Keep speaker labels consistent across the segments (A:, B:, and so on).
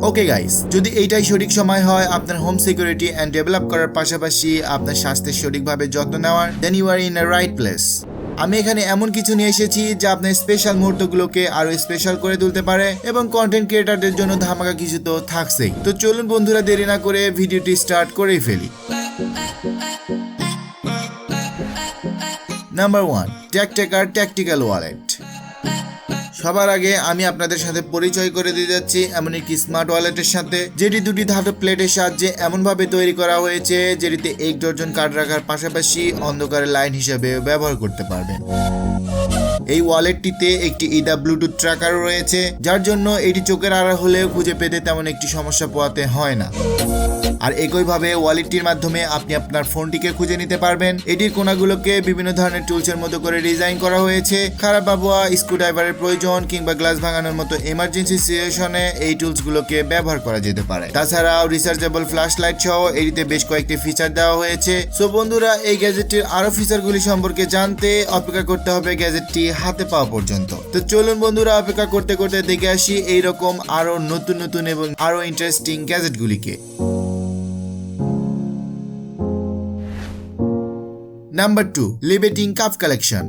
A: Okay guys, যদি এইটাই সঠিক সময় হয় আপনার হোম সিকিউরিটি এন্ড ডেভেলপ করার পাশাপাশি আপনার স্বাস্থ্যের সঠিকভাবে যত্ন নেওয়ার, then you are in a right place. আমি এখানে এমন কিছু নিয়ে এসেছি যা আপনার স্পেশাল মুহূর্তগুলোকে আরো স্পেশাল করে তুলতে পারে এবং কন্টেন্ট ক্রিয়েটরদের জন্য ধামাকা কিছু তো থাকছেই। তো চলুন বন্ধুরা, দেরি না করে ভিডিওটি স্টার্ট করেই ফেলি। নাম্বার 1, ট্যাকটেকার ট্যাকটিক্যাল ওয়ালেট। সবার আগে আমি আপনাদের সাথে পরিচয় করে দিয়ে যাচ্ছি এমন একটি স্মার্ট ওয়ালেটের সাথে, যেটি দুটি ধাতব প্লেটের সাহায্যে এমনভাবে তৈরি করা হয়েছে যেটিতে 1 ডজন কার্ড রাখার পাশাপাশি অন্ধকারে লাইন হিসেবে ব্যবহার করতে পারবেন। এই ওয়ালেটটিতে একটি ইদা ব্লুটুথ ট্র্যাকারও রয়েছে, যার জন্য এটি চোখের আড়াল হলেও খুঁজে পেতে তেমন একটি সমস্যা পোহাতে হয় না। আর একইভাবে ওয়ালেটটির মাধ্যমে আপনি আপনার ফোনটিকে খুঁজে নিতে পারবেন। এটির কোণাগুলোকে বিভিন্ন ধরনের টুলসের মতো করে ডিজাইন করা হয়েছে। খারাপ আবহাওয়া, স্ক্রুড্রাইভারের প্রয়োজন কিংবা গ্লাস ভাঙানোর মতো এমার্জেন্সি সিচুয়েশনে এই টুলসগুলোকে ব্যবহার করা যেতে পারে। তাছাড়াও রিচার্জেবল ফ্ল্যাশ লাইট সহ এটিতে বেশ কয়েকটি ফিচার দেওয়া হয়েছে। সো বন্ধুরা, এই গ্যাজেটটির আরো ফিচারগুলি সম্পর্কে জানতে অপেক্ষা করতে হবে গ্যাজেটটি হাতে পাওয়া পর্যন্ত। তো চলুন বন্ধুরা, অপেক্ষা করতে করতে দেখে আসি এইরকম আরো নতুন নতুন এবং আরো ইন্টারেস্টিং গ্যাজেটগুলিকে। Number 2, levitating cup collection.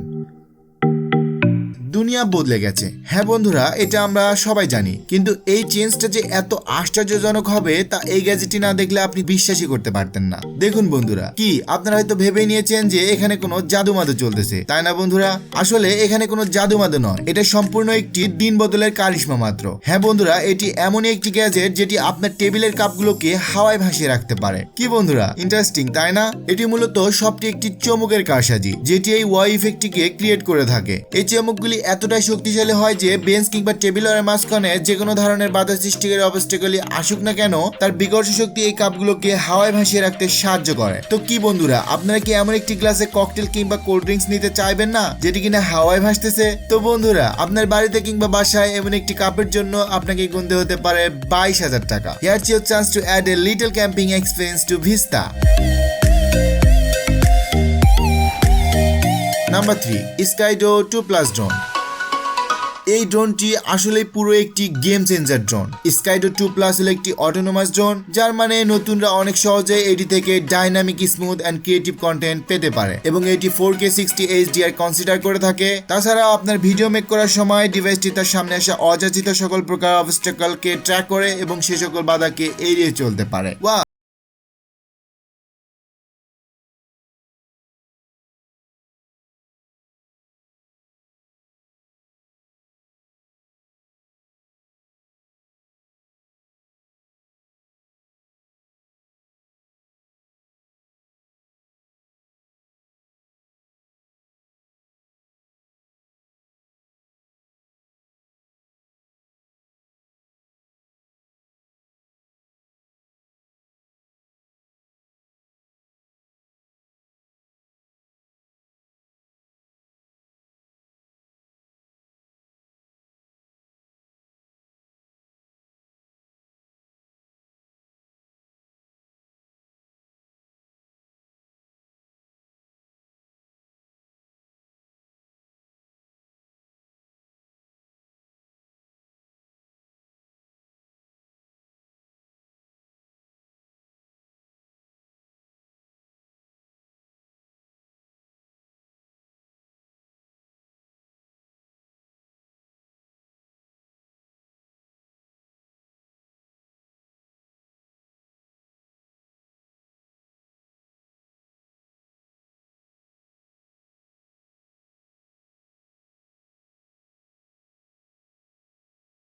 A: দুনিয়া বদলে গেছে, হ্যাঁ বন্ধুরা, এটা আমরা সবাই জানি, কিন্তু এই চেঞ্জটা যে এত আশ্চর্যজনক হবে তা এই গ্যাজেটটি না দেখলে আপনি বিশ্বাসই করতে পারতেন না। দেখুন বন্ধুরা, কি আপনারা হয়তো ভেবে নিয়েছেন যে এখানে কোনো জাদুমাদু চলতেছে, তাই না বন্ধুরা? আসলে এখানে কোনো জাদুমাদু নয়, এটা সম্পূর্ণ একটি দিন বদলের কারিশমা মাত্র। হ্যাঁ বন্ধুরা, এটি এমনই একটি গ্যাজেট যেটি আপনার টেবিলের কাপগুলোকে হাওয়ায় ভাসিয়ে রাখতে পারে। কি বন্ধুরা, ইন্টারেস্টিং তাই না? এটি মূলত সবটি একটি চমকের কারসাজি, যেটি এই ওয়াও ইফেক্টটিকে ক্রিয়েট করে থাকে। এই চমকগুলি এতটাই শক্তিশালী হয় যে বেঞ্চ কিংবা টেবিলের মাঝখানে যে কোনো ধরনের বাধা সৃষ্টিকারী অবস্টাকেলই আসুক না কেন, তার বিকর্ষ শক্তি এই কাপগুলোকে হাওয়ায় ভাসিয়ে রাখতে সাহায্য করে। তো কি বন্ধুরা, আপনারা কি এমন একটি গ্লাসে ককটেল কিংবা কোল্ড ড্রিঙ্কস নিতে চাইবেন না যেটি কিনা হাওয়ায় ভাসতেছে? তো বন্ধুরা, আপনার বাড়িতে কিংবা বাসায় এমন একটি কাপের জন্য আপনাকে গুনতে হতে পারে 22,000 টাকা। Here's your chance to add a little camping experience to Vista. Number 3, স্কাইডো 2+ drone. এই ড্রোনটি আসলে পুরো একটি গেম চেঞ্জার ড্রোন। স্কাইডো 2+ হলো একটি অটোনোমাস ড্রোন, যার মানে নতুনরা অনেক সহজে এটি থেকে dynamic, smooth and creative content পেতে পারে এবং এটি 4K 60 HDR কনসিডার করে থাকে। তাছাড়া আপনার ভিডিও মেক করার সময় ডিভাইসটি তার সামনে আসা অযাচিত সকল প্রকার অবস্টাকলকে ট্র্যাক করে এবং সে সকল বাধাকে এড়িয়ে চলতে পারে।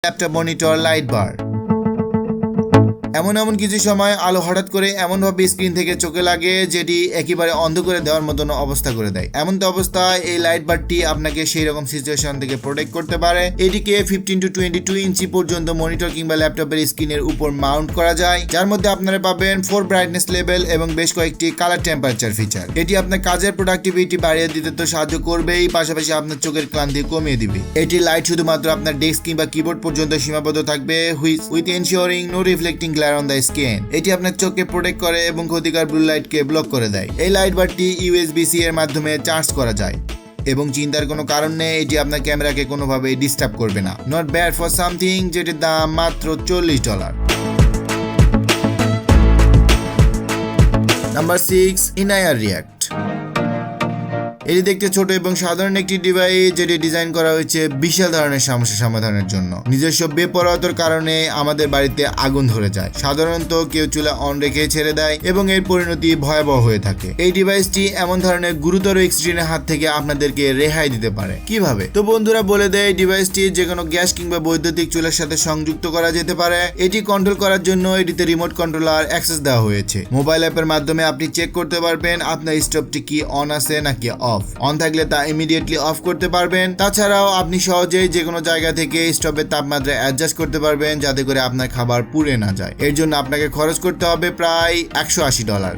A: ল্যাপটপ মনিটর লাইট বার। এমন কিছু সময় আলো হঠাৎ করে এমনভাবে স্ক্রিন থেকে চোখে লাগে যেটি একেবারে অন্ধ করে দেওয়ার মতন অবস্থা করে দেয়। এমন তো অবস্থায় এই লাইট বারটি আপনাকে সেই রকম সিচুয়েশন থেকে প্রোটেক্ট করতে পারে। এটিকে 15 to 22 ইঞ্চি পর্যন্ত মনিটর কিংবা ল্যাপটপের স্ক্রিনের উপর মাউন্ট করা যায়, যার মধ্যে আপনারা পাবেন 4 ব্রাইটনেস লেভেল এবং বেশ কয়েকটি কালার টেম্পারেচার ফিচার। এটি আপনার কাজের প্রোডাক্টিভিটি বাড়িয়ে দিতে তো সাহায্য করবেই, পাশাপাশি আপনার চোখের ক্লান্তি কমিয়ে দিবে। এটি লাইট শুধুমাত্র আপনার ডেস্ক কিংবা কিবোর্ড পর্যন্ত সীমাবদ্ধ থাকবে, with ensuring no reflecting glare on the screen. এটি আপনার চোখকে প্রোটেক্ট করে এবং ক্ষতিকর ব্লু লাইটকে ব্লক করে দেয়। এই লাইট বারটি USB-C এর মাধ্যমে চার্জ করা যায় এবং চিন্তার কোনো কারণ নেই, এটি আপনার ক্যামেরাকে কোনোভাবেই ডিস্টার্ব করবে না। নট ব্যাড ফর সামথিং যেটির দাম মাত্র $40। নাম্বার 6, ইনআইআর রিয়্যাক্ট। এটি দেখতে ছোট এবং সাধারণ একটি ডিভাইস, যেটি ডিজাইন করা হয়েছে বিশাল ধরনের সমস্যা সমাধানের জন্য। নিজস্ব বেপরোয়াতার কারণে আমাদের বাড়িতে আগুন ধরে যায়। সাধারণত কেউ চুলা অন রেখে ছেড়ে দেয় এবং এর পরিণতি ভয়াবহ হয়ে থাকে। এই ডিভাইসটি এমন ধরনের গুরুতর এক্সিডেন্টের হাত থেকে আপনাদেরকে রেহাই দিতে পারে। কিভাবে? তো বন্ধুরা বলে দেয়, ডিভাইসটি যে কোনো গ্যাস কিংবা বৈদ্যুতিক চুলার সাথে সংযুক্ত করা যেতে পারে। এটি কন্ট্রোল করার জন্য এটিতে রিমোট কন্ট্রোলার অ্যাক্সেস দেওয়া হয়েছে। মোবাইল অ্যাপের মাধ্যমে আপনি চেক করতে পারবেন আপনার স্টোভটি কি অন আছে নাকি অন থাকলে তা ইমিডিয়েটলি অফ করতে পারবেন। তাছাড়াও আপনি সহজেই যে কোনো জায়গা থেকে স্টোভের তাপমাত্রা অ্যাডজাস্ট করতে পারবেন, যাতে করে আপনার খাবার পুড়ে না যায়। এর জন্য আপনাকে খরচ করতে হবে প্রায় $180।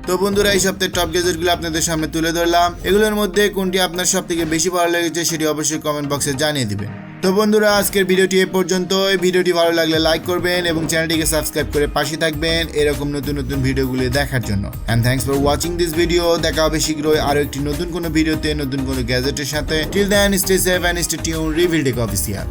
A: তো বন্ধুরা, এই সপ্তাহের টপ গ্যাজেটগুলো আপনাদের সামনে তুলে ধরলাম। এগুলোর মধ্যে কোনটি আপনার সব থেকে বেশি ভালো লেগেছে সেটি অবশ্যই কমেন্ট বক্সে জানিয়ে দিবেন। তো বন্ধুরা, আজকের ভিডিওটি এ পর্যন্ত। ভিডিওটি ভালো লাগলে লাইক করবেন এবং চ্যানেলটিকে সাবস্ক্রাইব করে পাশে থাকবেন এরকম নতুন নতুন ভিডিওগুলি দেখার জন্য। And thanks for watching this video. দেখা হবে শীঘ্রই আরো একটি নতুন কোনো ভিডিওতে, নতুন কোনো গ্যাজেটের সাথে। Till then, stay safe and stay tune. Reveal Tech official.